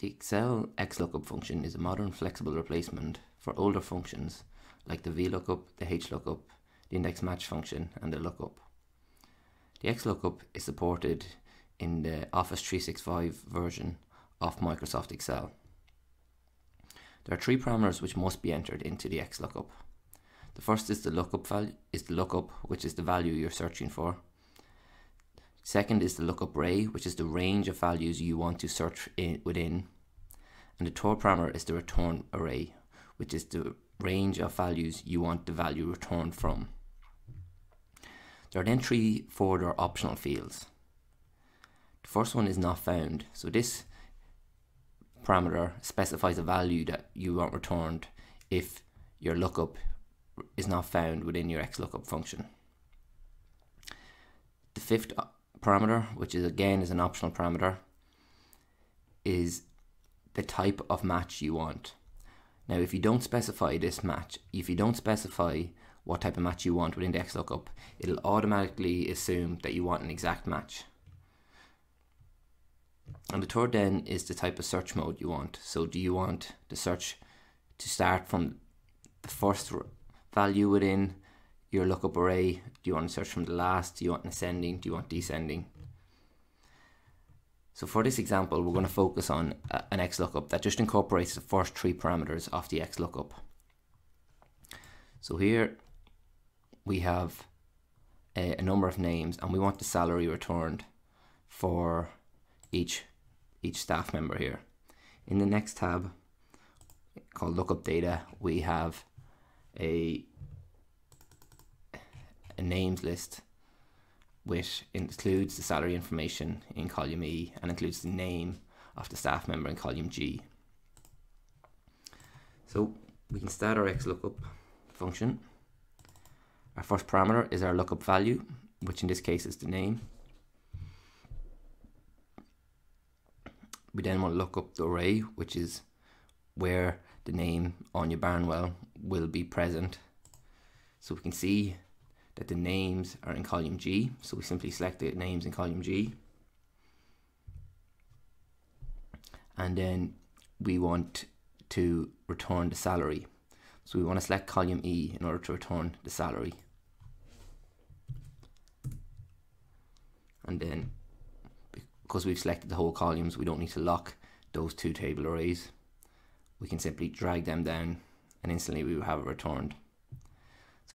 The Excel XLOOKUP function is a modern flexible replacement for older functions like the VLOOKUP, the HLOOKUP, the index match function, and the LOOKUP. The XLOOKUP is supported in the Office 365 version of Microsoft Excel. There are three parameters which must be entered into the XLOOKUP. The first is the lookup value, which is the value you're searching for. Second is the lookup array, which is the range of values you want to search within. And the third parameter is the return array, which is the range of values you want the value returned from. There are then three further optional fields. The first one is not found, so this parameter specifies a value that you want returned if your lookup is not found within your XLOOKUP function. The fifth parameter, which is again an optional parameter, is the type of match you want. Now if you don't specify this match, if you don't specify what type of match you want within the XLOOKUP, it'll automatically assume that you want an exact match. And the third then is the type of search mode you want. So do you want the search to start from the first value within your lookup array? Do you want to search from the last? Do you want an ascending? Do you want descending? So for this example, we're going to focus on an XLOOKUP that just incorporates the first three parameters of the XLOOKUP. So here we have a number of names, and we want the salary returned for each staff member here. In the next tab called lookup data, we have a names list which includes the salary information in column E and includes the name of the staff member in column G. So we can start our XLOOKUP function. Our first parameter is our lookup value, which in this case is the name. We then want to look up the array, which is where the name Anya Barnwell will be present. So we can see that the names are in column G, so we simply select the names in column G. And then we want to return the salary. So we want to select column E in order to return the salary. And then because we've selected the whole columns, we don't need to lock those two table arrays. We can simply drag them down and instantly we will have it returned.